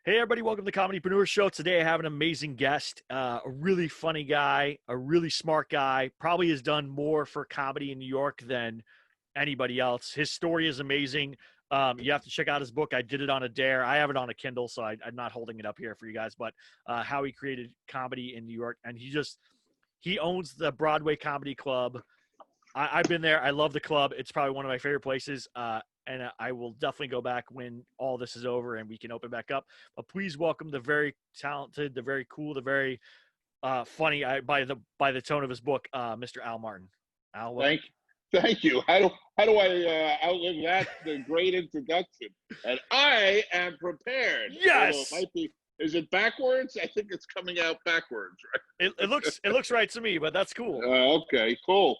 Hey everybody, welcome to the Comedypreneur Show. Today I have an amazing guest, a really funny guy, a really smart guy, probably has done more for comedy in New York than anybody else. His story is amazing. You have to check out his book. I did it on a dare. I have it on a Kindle, so I'm not holding it up here for you guys, but how he created comedy in New York. And he owns the Broadway Comedy Club. I've been there. I love the club. It's probably one of my favorite places. And I will definitely go back when all this is over and we can open back up. But please welcome the very talented, the very cool, the very funny, by the tone of his book, Mr. Al Martin. Al, welcome. Thank you. How do I outlive that? The great introduction. And I am prepared. Yes. Although it might be. Is it backwards? I think it's coming out backwards, right? It looks right to me, but that's cool. Okay, cool.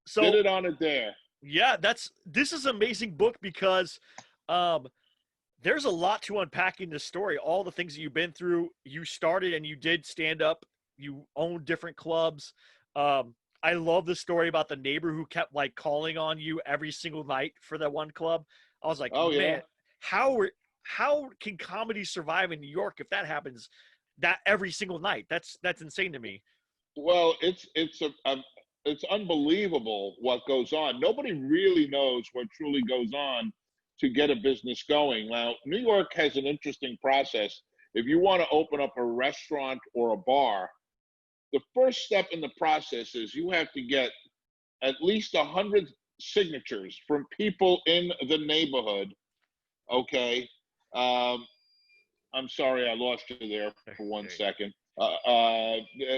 So did it on a dare. Yeah, this is an amazing book because there's a lot to unpack in this story. All the things that you've been through. You started and you did stand up. You owned different clubs. I love the story about the neighbor who kept like calling on you every single night for that one club. I was like, Oh, man, yeah. how can comedy survive in New York if that happens that every single night? That's insane to me. Well, it's unbelievable what goes on. Nobody really knows what truly goes on to get a business going. Now, New York has an interesting process. If you want to open up a restaurant or a bar, the first step in the process is you have to get at least 100 signatures from people in the neighborhood. Okay. I'm sorry, I lost you there for 1 second.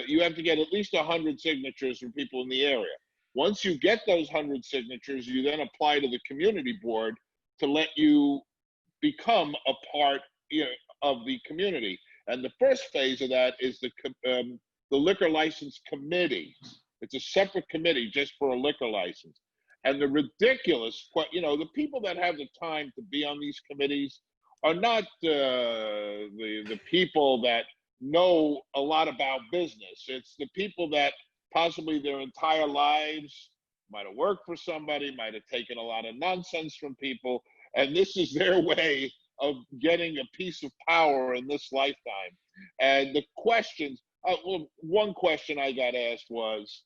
You have to get at least 100 signatures from people in the area. Once you get those 100 signatures, you then apply to the community board to let you become a part of the community. And the first phase of that is the liquor license committee. It's a separate committee just for a liquor license. And the ridiculous, the people that have the time to be on these committees are not the people that know a lot about business. It's the people that possibly their entire lives might have worked for somebody, might have taken a lot of nonsense from people, and this is their way of getting a piece of power in this lifetime. And the questions, one question I got asked was,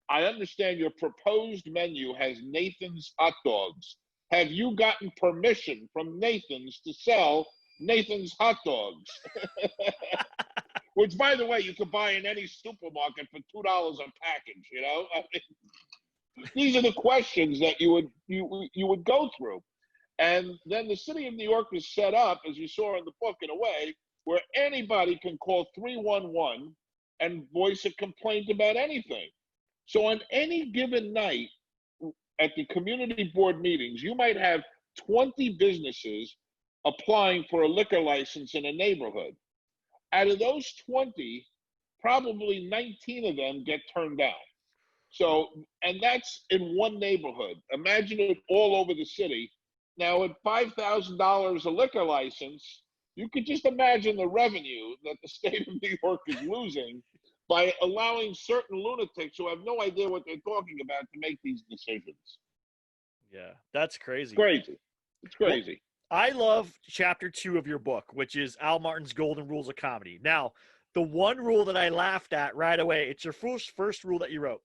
I understand your proposed menu has Nathan's hot dogs. Have you gotten permission from Nathan's to sell Nathan's hot dogs? Which, by the way, you could buy in any supermarket for $2 a package. I mean, these are the questions that you would go through. And then the city of New York is set up, as you saw in the book, in a way where anybody can call 311 and voice a complaint about anything. So on any given night at the community board meetings, you might have 20 businesses applying for a liquor license in a neighborhood. Out of those 20, probably 19 of them get turned down. So, and that's in one neighborhood. Imagine it all over the city. Now, at $5,000 a liquor license, you could just imagine the revenue that the state of New York is losing by allowing certain lunatics who have no idea what they're talking about to make these decisions. Yeah, that's crazy. It's crazy. Well, I love chapter 2 of your book, which is Al Martin's Golden Rules of Comedy. Now, the one rule that I laughed at right away, it's your first rule that you wrote.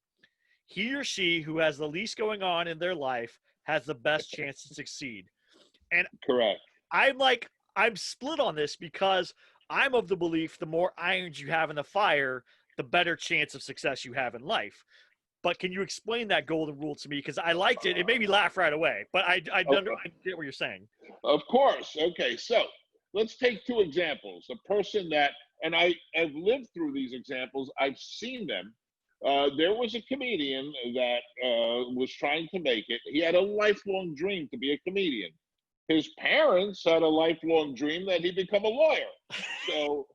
He or she who has the least going on in their life has the best chance to succeed. And correct. I'm split on this because I'm of the belief the more irons you have in the fire, the better chance of success you have in life. But can you explain that golden rule to me? Because I liked it. It made me laugh right away. But I get what you're saying. Of course. Okay, so let's take 2 examples. A person that, and I have lived through these examples. I've seen them. There was a comedian that was trying to make it. He had a lifelong dream to be a comedian. His parents had a lifelong dream that he become a lawyer. So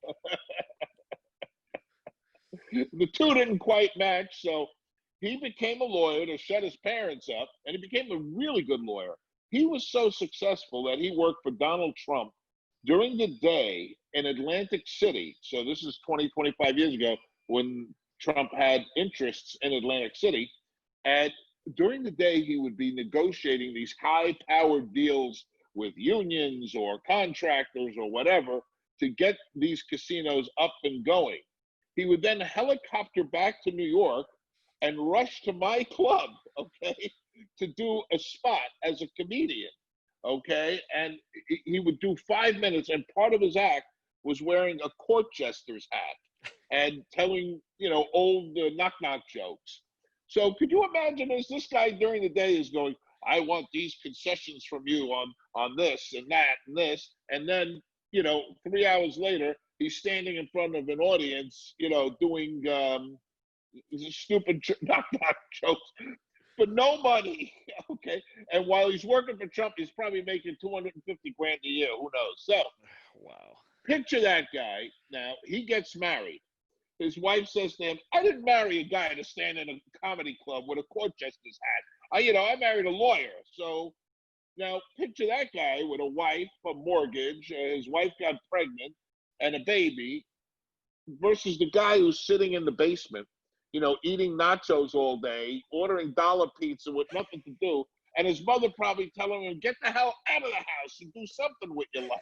the two didn't quite match. So he became a lawyer to shut his parents up, and he became a really good lawyer. He was so successful that he worked for Donald Trump during the day in Atlantic City. So this is 20, 25 years ago when Trump had interests in Atlantic City. And during the day, he would be negotiating these high-powered deals with unions or contractors or whatever to get these casinos up and going. He would then helicopter back to New York and rush to my club, okay, to do a spot as a comedian, okay? And he would do 5 minutes, and part of his act was wearing a court jester's hat and telling, old knock-knock jokes. So could you imagine this guy during the day is going, I want these concessions from you on this and that and this. And then, 3 hours later, he's standing in front of an audience, doing stupid knock-knock jokes for nobody, okay? And while he's working for Trump, he's probably making 250 grand a year. Who knows? So, wow. Picture that guy. Now, he gets married. His wife says to him, I didn't marry a guy to stand in a comedy club with a court jester's hat. I married a lawyer. So now picture that guy with a wife, a mortgage, his wife got pregnant and a baby, versus the guy who's sitting in the basement, eating nachos all day, ordering dollar pizza with nothing to do, and his mother probably telling him, get the hell out of the house and do something with your life,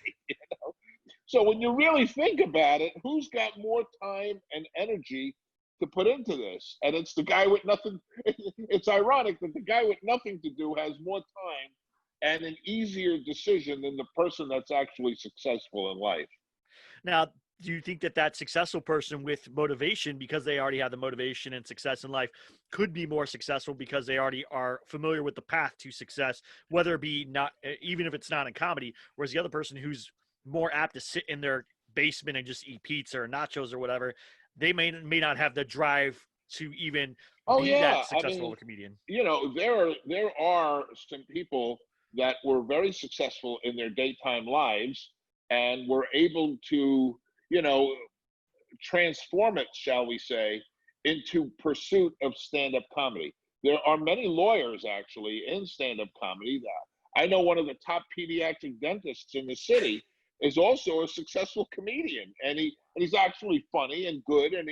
So when you really think about it, who's got more time and energy to put into this? And it's the guy with nothing. It's ironic that the guy with nothing to do has more time and an easier decision than the person that's actually successful in life. Now, do you think that successful person with motivation, because they already have the motivation and success in life, could be more successful because they already are familiar with the path to success, whether it be not, even if it's not in comedy, whereas the other person who's more apt to sit in their basement and just eat pizza or nachos or whatever, they may not have the drive to even be that successful of a comedian. There are some people that were very successful in their daytime lives and were able to, transform it, shall we say, into pursuit of stand-up comedy. There are many lawyers actually in stand-up comedy. That I know one of the top pediatric dentists in the city is also a successful comedian, and he's actually funny and good, and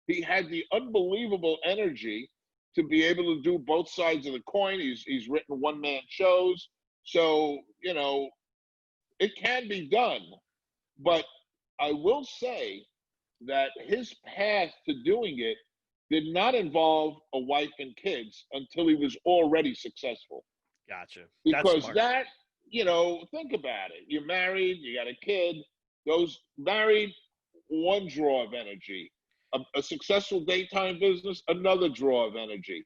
he had the unbelievable energy to be able to do both sides of the coin. He's written one-man shows, so it can be done. But I will say that his path to doing it did not involve a wife and kids until he was already successful. Gotcha. Because think about it. You're married, you got a kid. Those married, one draw of energy. A successful daytime business, another draw of energy.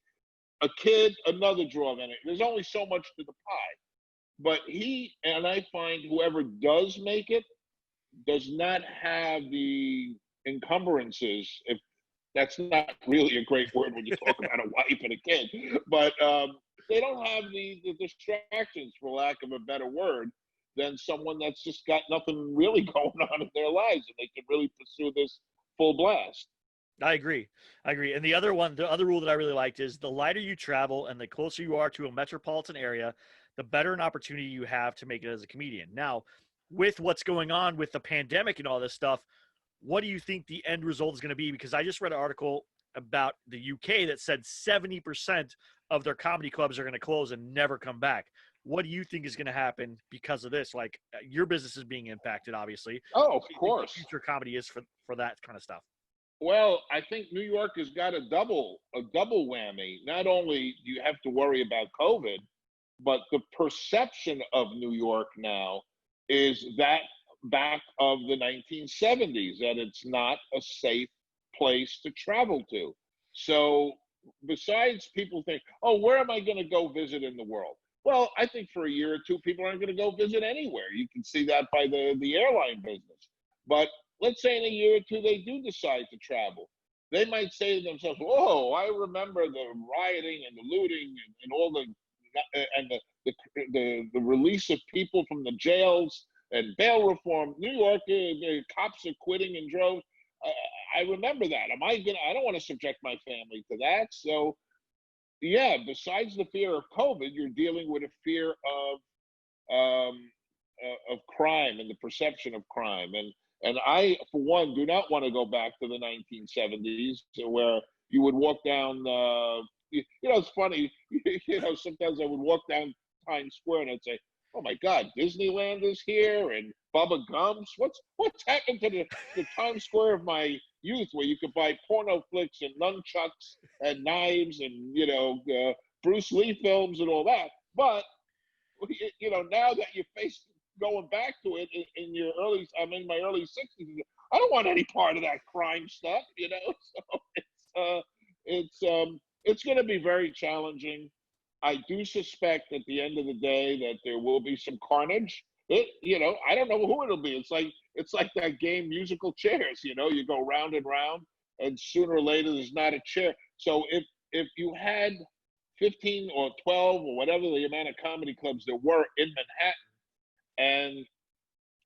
A kid, another draw of energy. There's only so much to the pie. But I find whoever does make it does not have the encumbrances, if that's not really a great word when you talk about a wife and a kid, but they don't have the distractions, for lack of a better word, than someone that's just got nothing really going on in their lives and they can really pursue this full blast. I agree. And the other rule that I really liked is the lighter you travel and the closer you are to a metropolitan area, the better an opportunity you have to make it as a comedian. Now, with what's going on with the pandemic and all this stuff, what do you think the end result is going to be? Because I just read an article about the UK that said 70% of their comedy clubs are going to close and never come back. What do you think is going to happen because of this? Like, your business is being impacted, obviously. Oh, of course. Future comedy is for that kind of stuff. Well, I think New York has got a double whammy. Not only do you have to worry about COVID, but the perception of New York now is that back of the 1970s, that it's not a safe place to travel to. So besides people think, oh, where am I going to go visit in the world? Well, I think for a year or two, people aren't going to go visit anywhere. You can see that by the airline business. But let's say in a year or two, they do decide to travel. They might say to themselves, "Oh, I remember the rioting and the looting and all the release of people from the jails and bail reform. New York, the cops are quitting in droves. I remember that. I don't want to subject my family to that." So, yeah, besides the fear of COVID, you're dealing with a fear of crime and the perception of crime. And I, for one, do not want to go back to the 1970s where you would walk down, it's funny, sometimes I would walk down Times Square and I'd say, oh my God, Disneyland is here and Bubba Gumps. What's happened to the Times Square of my youth, where you could buy porno flicks and nunchucks and knives and Bruce Lee films and all that. But now that you're faced going back to it in your early, I'm in my early 60s. I don't want any part of that crime stuff, So it's going to be very challenging. I do suspect at the end of the day that there will be some carnage. I don't know who it'll be. It's like that game musical chairs. You go round and round, and sooner or later there's not a chair. So if you had 15 or 12 or whatever the amount of comedy clubs there were in Manhattan,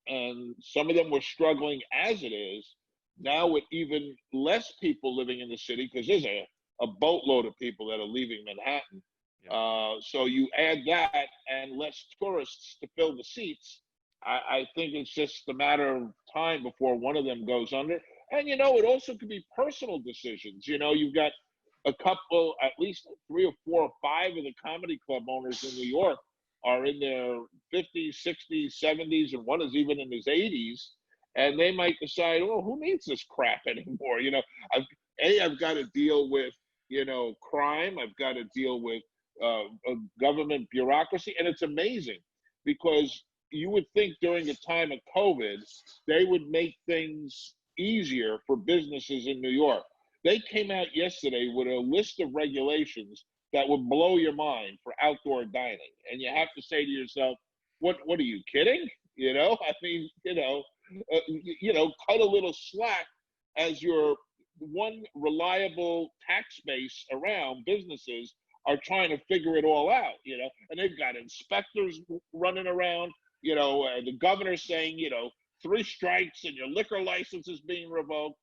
and some of them were struggling as it is, now with even less people living in the city, because there's a boatload of people that are leaving Manhattan. So you add that and less tourists to fill the seats. I think it's just a matter of time before one of them goes under. And, it also could be personal decisions. You've got a couple, at least 3 or 4 or 5 of the comedy club owners in New York are in their 50s, 60s, 70s, and one is even in his 80s. And they might decide, oh, who needs this crap anymore? I've got to deal with, crime. I've got to deal with government bureaucracy. And it's amazing because you would think during the time of COVID, they would make things easier for businesses in New York. They came out yesterday with a list of regulations that would blow your mind for outdoor dining. And you have to say to yourself, what are you kidding? I mean, cut a little slack as your one reliable tax base around businesses are trying to figure it all out, and they've got inspectors running around, the governor saying, 3 strikes and your liquor license is being revoked.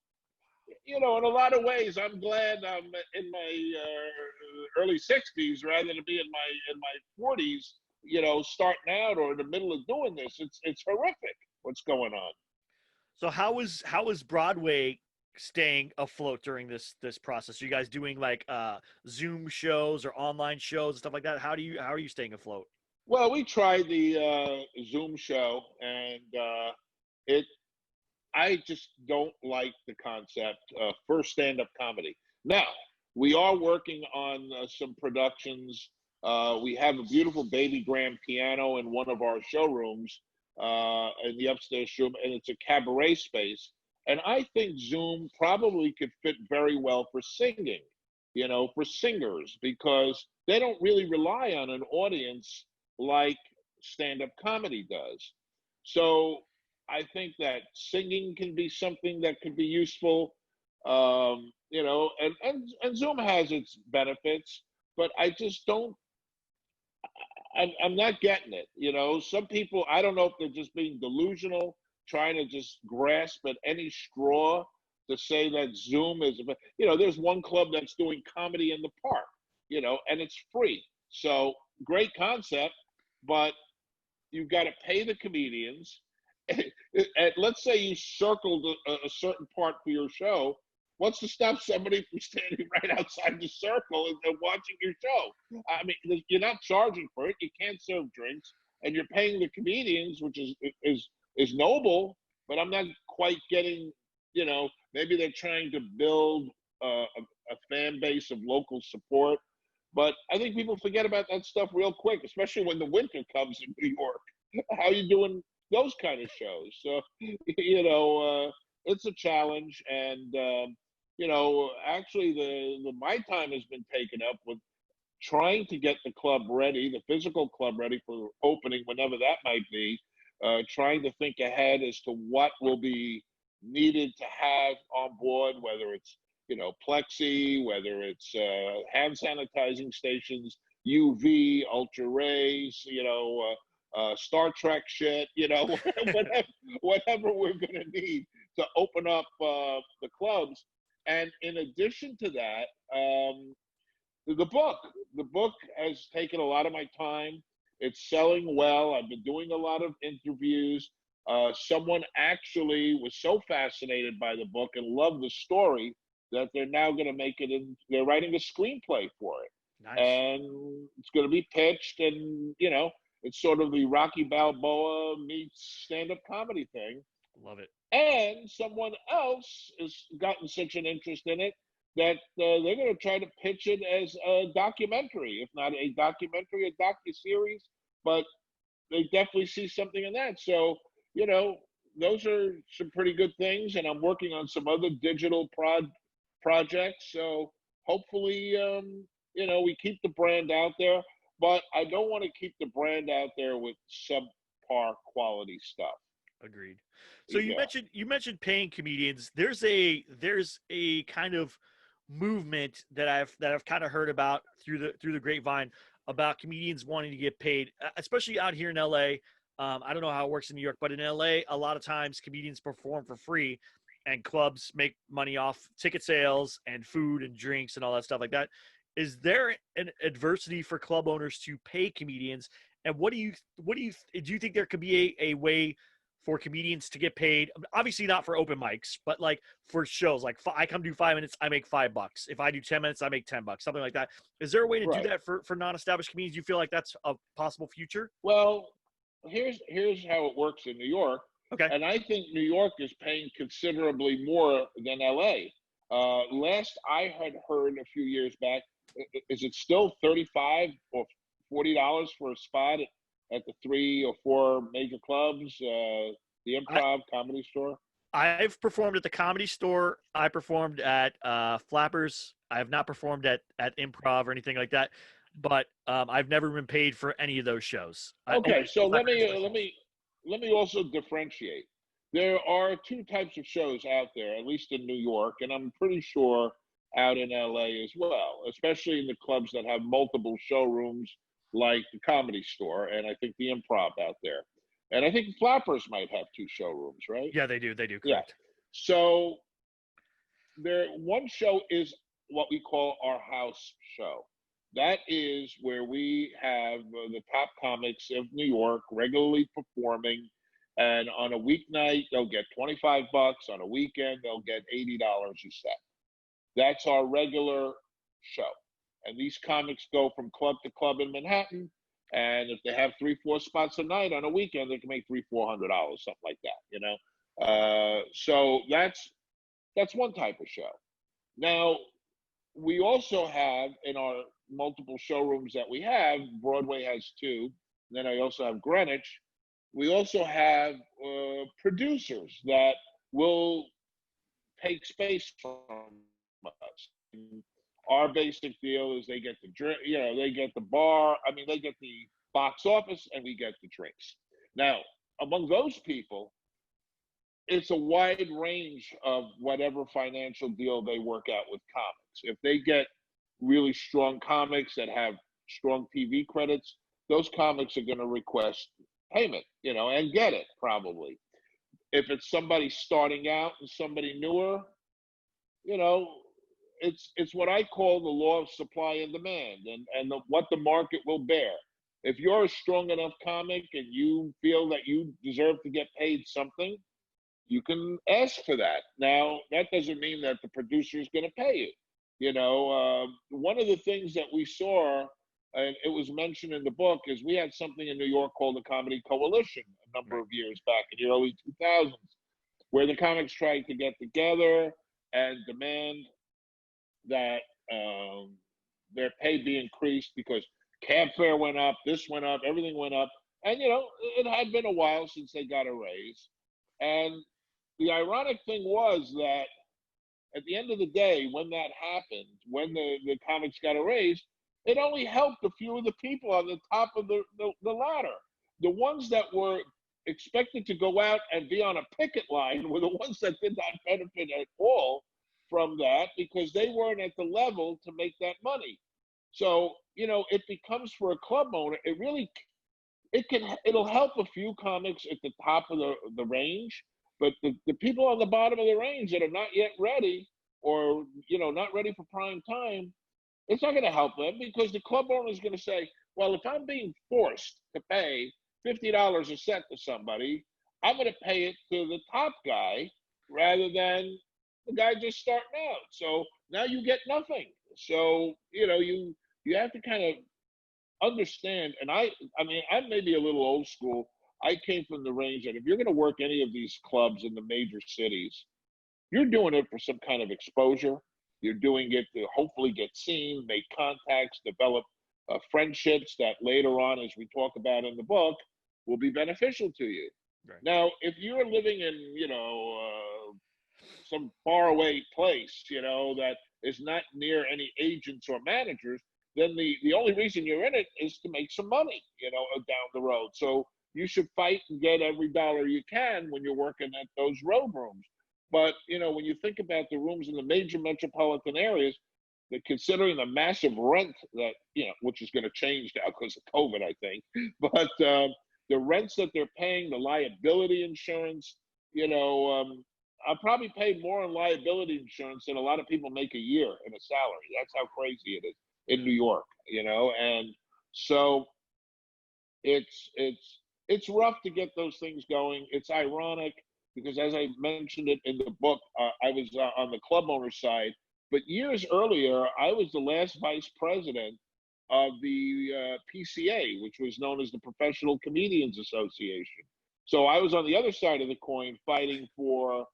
In a lot of ways, I'm glad I'm in my early 60s rather than be in my 40s, starting out or in the middle of doing this. It's horrific what's going on. So how is Broadway staying afloat during this process? Are you guys doing like Zoom shows or online shows and stuff like that? How are you staying afloat? Well, we tried the Zoom show, and I just don't like the concept for stand-up comedy. Now, we are working on some productions. We have a beautiful baby grand piano in one of our showrooms in the upstairs room, and it's a cabaret space. And I think Zoom probably could fit very well for singing, for singers, because they don't really rely on an audience like stand-up comedy does. So I think that singing can be something that could be useful, and Zoom has its benefits, but I just don't. I'm not getting it. Some people, I don't know if they're just being delusional, trying to just grasp at any straw to say that Zoom is. There's one club that's doing comedy in the park, and it's free. So great concept, but you've got to pay the comedians. And let's say you circled a certain part for your show. What's to stop somebody from standing right outside the circle and watching your show? I mean, you're not charging for it. You can't serve drinks, and you're paying the comedians, which is noble. But I'm not quite getting. Maybe they're trying to build a fan base of local support. But I think people forget about that stuff real quick, especially when the winter comes in New York. How are you doing those kind of shows? So, it's a challenge. And, actually my time has been taken up with trying to get the club ready, the physical club ready for opening, whenever that might be, trying to think ahead as to what will be needed to have on board, whether it's plexi, whether it's hand sanitizing stations, UV, ultra rays, Star Trek shit, whatever we're going to need to open up the clubs. And in addition to that, the book has taken a lot of my time. It's selling well. I've been doing a lot of interviews. Someone actually was so fascinated by the book and loved the story that they're now going to make it in. They're writing a screenplay for it. Nice. And it's going to be pitched, and It's sort of the Rocky Balboa meets stand-up comedy thing. Love it. And someone else has gotten such an interest in it that they're going to try to pitch it as a documentary, if not a documentary, a docu-series, but they definitely see something in that. So, you know, those are some pretty good things, and I'm working on some other digital projects. So hopefully, you know, we keep the brand out there, but I don't want to keep the brand out there with subpar quality stuff. Agreed. So Yeah. you mentioned paying comedians. There's a kind of movement that I've kind of heard about through the grapevine about comedians wanting to get paid, especially out here in LA. I don't know how it works in New York, but in LA, a lot of times comedians perform for free, and clubs make money off ticket sales and food and drinks and all that stuff like that. Is there an adversity for club owners to pay comedians? And do you think there could be a way for comedians to get paid? Obviously not for open mics, but like for shows, like I come do 5 minutes, I make $5. If I do 10 minutes, I make $10, something like that. Is there a way to do Right. that for non-established comedians? You feel like that's a possible future? Well, here's how it works in New York, Okay. and I think New York is paying considerably more than LA. Last I had heard a few years back, is it still 35 or $40 for a spot at the 3 or 4 major clubs, the I, Improv, Comedy Store? I've performed at the Comedy Store. I performed at Flappers. I have not performed at Improv or anything like that, but I've never been paid for any of those shows. I Okay, always so let Flappers me myself. let me also differentiate. There are two types of shows out there, at least in New York, and I'm pretty sure out in LA as well, especially in the clubs that have multiple showrooms like the Comedy Store and I think the Improv out there. And I think Flappers might have 2 showrooms, right? Yeah, they do. They do. Yeah. Correct. So there one show is what we call our house show. That is where we have the top comics of New York regularly performing, and on a weeknight they'll get $25. On a weekend they'll get $80 a set. That's our regular show, and these comics go from club to club in Manhattan. And if they have 3, 4 spots a night on a weekend, they can make $300, $400, something like that. You know, so that's one type of show. Now, we also have in our multiple showrooms that we have, Broadway has 2. And then I also have Greenwich. We also have producers that will take space from us. Our basic deal is they get the drink, you know, they get the bar. I mean, they get the box office, and we get the drinks. Now, among those people, it's a wide range of whatever financial deal they work out with comics. If they get really strong comics that have strong TV credits, those comics are going to request payment, you know, and get it probably. If it's somebody starting out and somebody newer, you know, it's what I call the law of supply and demand, and what the market will bear. If you're a strong enough comic and you feel that you deserve to get paid something, you can ask for that. Now, that doesn't mean that the producer is going to pay you. You know, one of the things that we saw, and it was mentioned in the book, is we had something in New York called the Comedy Coalition a number Right. of years back in the early 2000s, where the comics tried to get together and demand that their pay be increased because cab fare went up, this went up, everything went up. And, you know, it had been a while since they got a raise. And the ironic thing was that at the end of the day, when that happened, when the comics got a raise, it only helped a few of the people on the top of the ladder. The ones that were expected to go out and be on a picket line were the ones that did not benefit at all from that because they weren't at the level to make that money. So, you know, it becomes for a club owner, it'll help a few comics at the top of the range, but the people on the bottom of the range that are not yet ready or, you know, not ready for prime time, it's not going to help them because the club owner is going to say, well, if I'm being forced to pay $50 a set to somebody, I'm going to pay it to the top guy rather than the guy just starting out. So now you get nothing. So, you know, you have to kind of understand, and I mean, I'm maybe a little old school. I came from the range that if you're going to work any of these clubs in the major cities, you're doing it for some kind of exposure. You're doing it to hopefully get seen, make contacts, develop friendships that later on, as we talk about in the book, will be beneficial to you. Right. Now, if you're living in, some faraway place, that is not near any agents or managers, then the only reason you're in it is to make some money, down the road. So you should fight and get every dollar you can when you're working at those road rooms. But, when you think about the rooms in the major metropolitan areas, that considering the massive rent that, which is going to change now because of COVID, I think, but the rents that they're paying, the liability insurance, I'll probably pay more in liability insurance than a lot of people make a year in a salary. That's how crazy it is in New York, and so it's rough to get those things going. It's ironic because, as I mentioned it in the book, I was on the club owner side, but years earlier, I was the last vice president of the PCA, which was known as the Professional Comedians Association. So I was on the other side of the coin fighting for,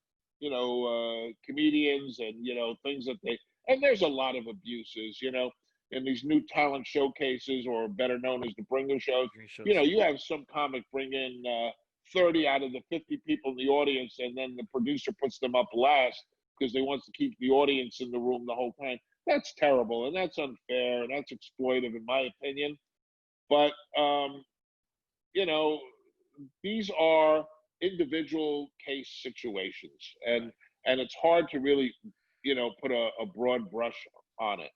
comedians and, things that and there's a lot of abuses, in these new talent showcases, or better known as the bringer shows. You have some comic bring in 30 out of the 50 people in the audience, and then the producer puts them up last because they wants to keep the audience in the room the whole time. That's terrible, and that's unfair, and that's exploitive, in my opinion. But, these are individual case situations, and it's hard to really, put a broad brush on it.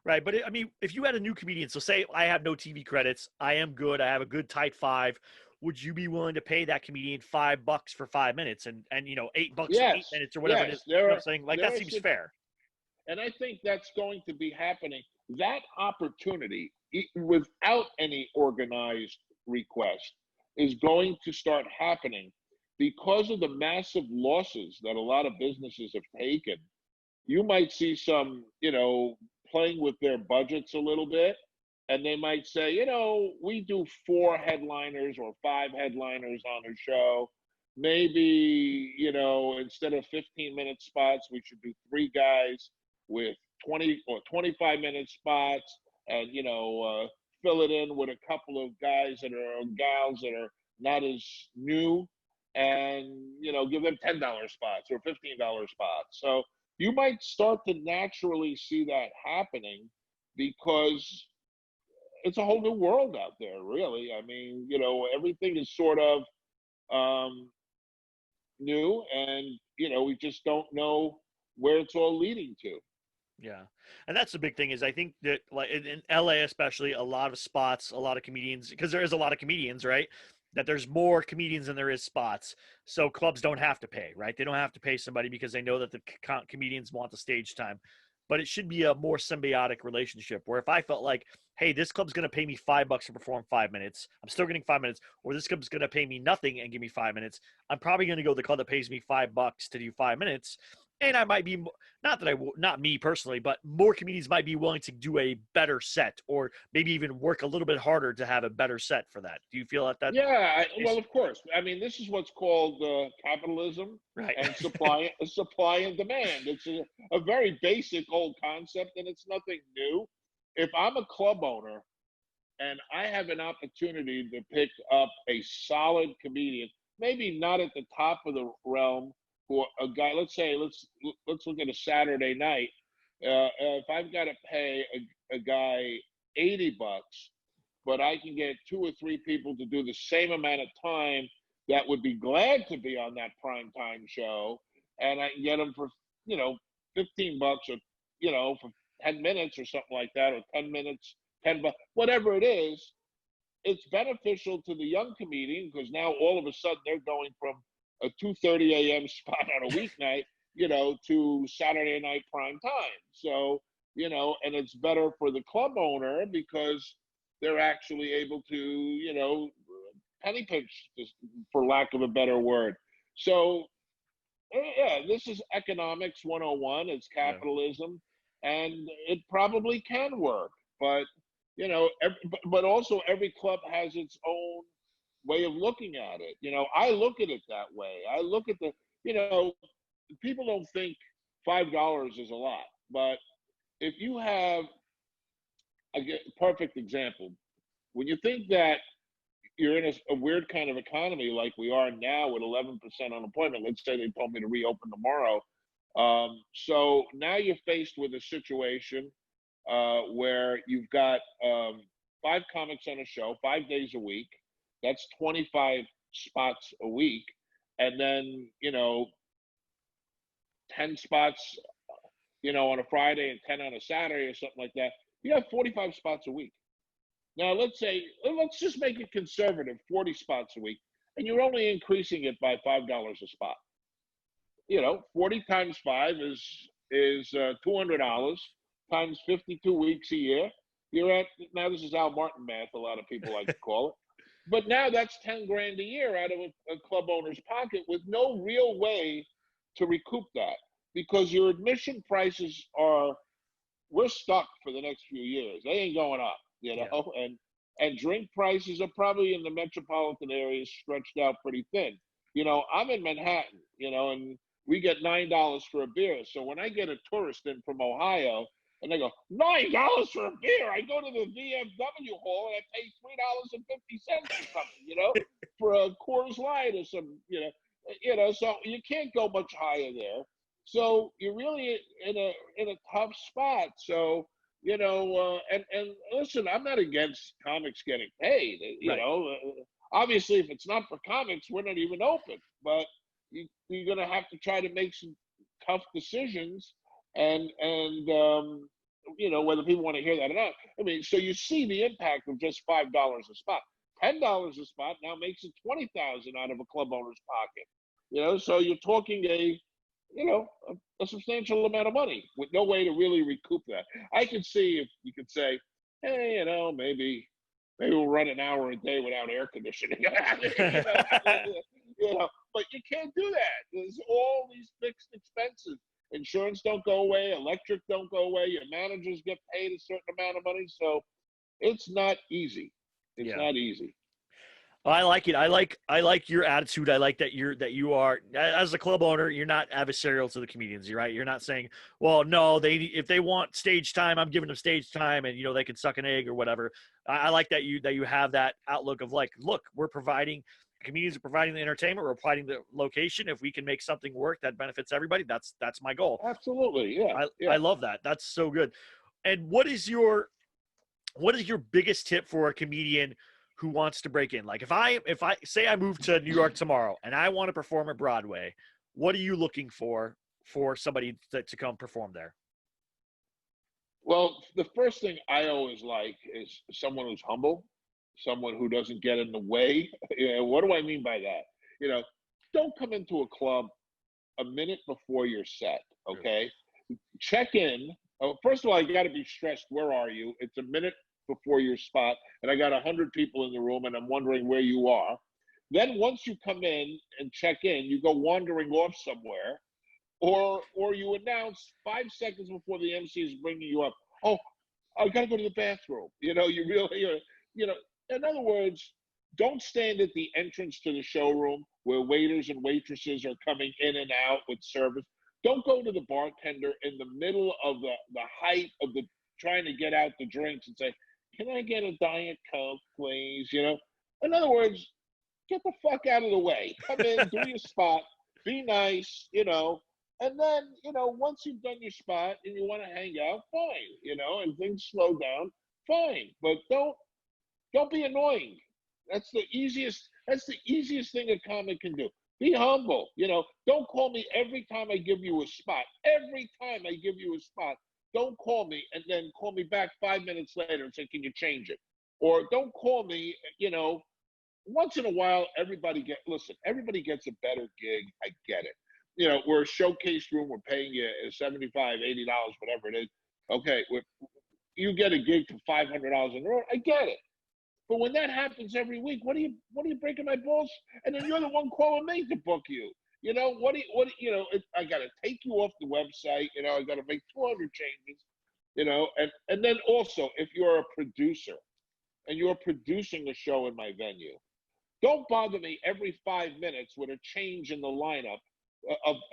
Right. But I mean, if you had a new comedian, so say I have no TV credits, I am good, I have a good tight five, would you be willing to pay that comedian $5 for 5 minutes and $8 for Yes, 8 minutes or whatever it yes, is? You know what I'm saying? Like, that there are seems fair. and I think that's going to be happening. That opportunity, without any organized request, is going to start happening because of the massive losses that a lot of businesses have taken. You might see some, playing with their budgets a little bit, and they might say, we do 4 headliners or 5 headliners on a show. Maybe, instead of 15-minute spots, we should do 3 guys with 20 or 25-minute spots, and fill it in with a couple of guys that are gals that are not as new, and give them $10 spots or $15 spots. So you might start to naturally see that happening because it's a whole new world out there, really. I mean, everything is sort of new, and we just don't know where it's all leading to. Yeah. And that's the big thing is I think that, like, in LA especially, a lot of spots, a lot of comedians, because there is a lot of comedians, right? That there's more comedians than there is spots. So clubs don't have to pay, right? They don't have to pay somebody because they know that the comedians want the stage time. But it should be a more symbiotic relationship where if I felt like, hey, this club's going to pay me $5 to perform 5 minutes, I'm still getting 5 minutes, or this club's going to pay me nothing and give me 5 minutes, I'm probably going to go to the club that pays me $5 to do 5 minutes. And I might be, not me personally, but more comedians might be willing to do a better set, or maybe even work a little bit harder to have a better set for that. Do you feel that? Yeah, well, of course. I mean, this is what's called capitalism, Right. and supply and demand. It's a very basic old concept, and it's nothing new. If I'm a club owner and I have an opportunity to pick up a solid comedian, maybe not at the top of the realm, for a guy, let's look at a Saturday night. If I've got to pay a guy $80, but I can get 2 or 3 people to do the same amount of time that would be glad to be on that prime time show, and I can get them for $15 or for 10 minutes or something like that, or 10 minutes, $10, whatever it is. It's beneficial to the young comedian because now all of a sudden they're going from a 2:30 a.m. spot on a weeknight, to Saturday night prime time. So, and it's better for the club owner because they're actually able to, penny pinch, for lack of a better word. So, yeah, this is economics 101. It's capitalism, and it probably can work. But, but also every club has its own way of looking at it. I look at it that way. I look at you know, people don't think $5 is a lot, but if you have a perfect example, when you think that you're in a weird kind of economy like we are now with 11% unemployment, let's say they told me to reopen tomorrow. So now you're faced with a situation where you've got 5 comics on a show, 5 days a week. That's 25 spots a week. And then, 10 spots, on a Friday and 10 on a Saturday or something like that. You have 45 spots a week. Now, let's just make it conservative, 40 spots a week, and you're only increasing it by $5 a spot. 40 times 5 is $200 times 52 weeks a year. You're at, now this is Al Martin math, a lot of people like to call it. But now that's 10 grand a year out of a club owner's pocket with no real way to recoup that, because your admission prices we're stuck for the next few years. They ain't going up, Yeah. and drink prices are probably in the metropolitan areas stretched out pretty thin. I'm in Manhattan, and we get $9 for a beer. So when I get a tourist in from Ohio and they go, $9 for a beer, I go to the VFW hall and I pay $3.50 or something, for a Coors Light or some, so you can't go much higher there. So you're really in a tough spot. So, and listen, I'm not against comics getting paid, Right. Obviously if it's not for comics, we're not even open, but you're going to have to try to make some tough decisions, and whether people want to hear that or not. I mean, so you see the impact of just $5 a spot. $10 a spot now makes it 20,000 out of a club owner's pocket. So you're talking a substantial amount of money with no way to really recoup that. I can see if you could say, hey, maybe we'll run an hour a day without air conditioning. But you can't do that. There's all these fixed expenses. Insurance don't go away, electric don't go away, your managers get paid a certain amount of money. So it's not easy. It's not easy. I like it. I like your attitude. I like that you are, as a club owner, you're not adversarial to the comedians. You're right. You're not saying, well, no, if they want stage time, I'm giving them stage time, and they can suck an egg or whatever. I like that you have that outlook of like, look, comedians are providing the entertainment, we're providing the location. If we can make something work that benefits everybody, that's my goal. Absolutely. Yeah. I love that. That's so good. And what is your biggest tip for a comedian who wants to break in? Like if I say I move to New York tomorrow and I want to perform at Broadway, what are you looking for somebody to come perform there? Well, the first thing I always like is someone who's humble, someone who doesn't get in the way. What do I mean by that? Don't come into a club a minute before you're set, okay? Check in. First of all, you got to be stressed. Where are you? It's a minute before your spot, and I got 100 people in the room, and I'm wondering where you are. Then once you come in and check in, you go wandering off somewhere, or you announce 5 seconds before the MC is bringing you up, oh, I got to go to the bathroom. You really, in other words, don't stand at the entrance to the showroom where waiters and waitresses are coming in and out with service. Don't go to the bartender in the middle of the height of the trying to get out the drinks and say, can I get a Diet Coke, please? In other words, get the fuck out of the way. Come in, do your spot, be nice, and then, once you've done your spot and you want to hang out, fine, and things slow down, fine. But don't be annoying. That's the easiest thing a comic can do. Be humble. Don't call me every time I give you a spot. Every time I give you a spot, don't call me and then call me back 5 minutes later and say, can you change it? Or don't call me, once in a while, everybody gets a better gig. I get it. We're a showcase room. We're paying you $75, $80, whatever it is. Okay, you get a gig for $500 in the road. I get it. But when that happens every week, what are you breaking my balls? And then you're the one calling me to book you. I got to take you off the website. I got to make 200 changes. And then also, if you're a producer and you're producing a show in my venue, don't bother me every 5 minutes with a change in the lineup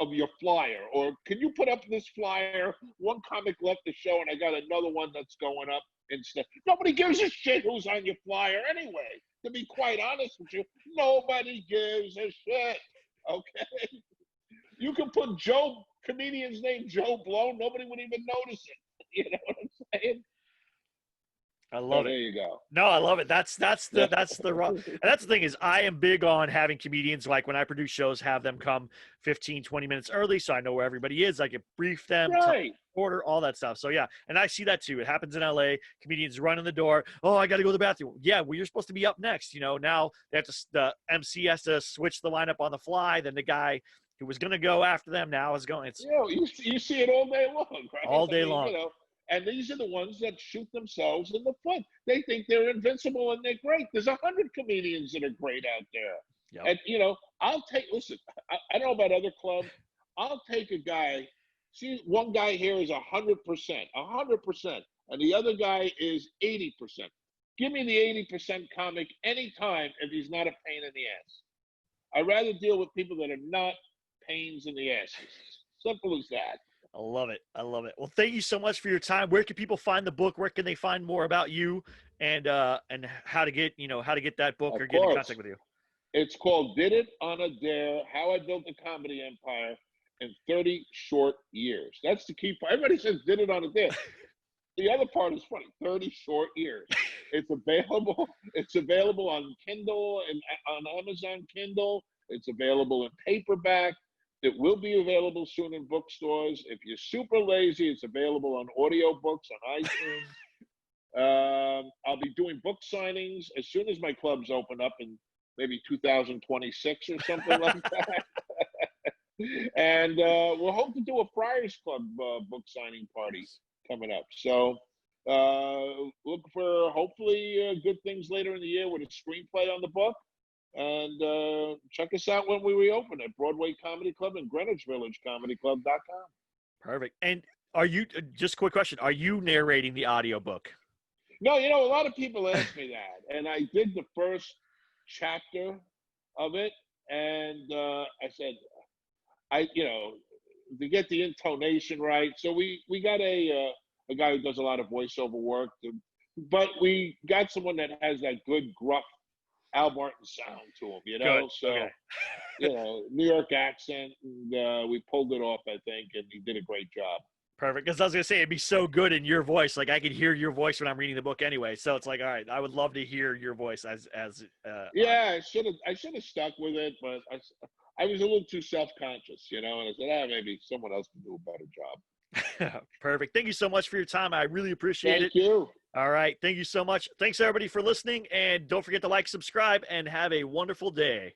of your flyer. Or can you put up this flyer? One comic left the show and I got another one that's going up instead. Nobody gives a shit who's on your flyer anyway. To be quite honest with you, nobody gives a shit. Okay? You can put comedian's name Joe Blow, nobody would even notice it. You know what I'm saying? I love it. There you go. No, I love it. That's the and that's the thing is I am big on having comedians, like when I produce shows, have them come 15, 20 minutes early so I know where everybody is. I can brief them, Right. order, all that stuff. So yeah, and I see that too. It happens in LA. Comedians run in the door. Oh, I got to go to the bathroom. Yeah, well, you're supposed to be up next. Now they have to, the MC has to switch the lineup on the fly. Then the guy who was going to go after them now is going. It's you see it all day long, right? all day long. And these are the ones that shoot themselves in the foot. They think they're invincible and they're great. There's 100 comedians that are great out there. Yep. And, listen, I don't know about other clubs. I'll take a guy. See, one guy here is 100%, and the other guy is 80%. Give me the 80% comic anytime if he's not a pain in the ass. I'd rather deal with people that are not pains in the asses. Simple as that. I love it. I love it. Well, thank you so much for your time. Where can people find the book? Where can they find more about you and how to get that book or get in contact with you? It's called Did It on a Dare: How I Built a Comedy Empire in 30 Short Years. That's the key part. Everybody says did it on a dare. The other part is funny. 30 short years. It's available on Kindle and on Amazon Kindle. It's available in paperback. It will be available soon in bookstores. If you're super lazy, it's available on audiobooks on iTunes. I'll be doing book signings as soon as my clubs open up in maybe 2026 or something like that. And we'll hope to do a Friars Club book signing party coming up. So look for hopefully good things later in the year with a screenplay on the book. And check us out when we reopen at Broadway Comedy Club and Greenwich Village ComedyClub.com. Perfect. And are you, just a quick question, are you narrating the audiobook? No, a lot of people ask me that. And I did the first chapter of it. And I said, to get the intonation right. So we got a guy who does a lot of voiceover work. But we got someone that has that good gruff Al Martin sound to him, Good. So, okay. New York accent, and we pulled it off, I think, and he did a great job. Perfect. Because I was going to say, it'd be so good in your voice. Like, I could hear your voice when I'm reading the book anyway. So it's like, all right, I would love to hear your voice I should have stuck with it, but I was a little too self-conscious, and I said, maybe someone else can do a better job. Perfect. Thank you so much for your time. I really appreciate it. Thank you. All right. Thank you so much. Thanks everybody for listening, and don't forget to like, subscribe, and have a wonderful day.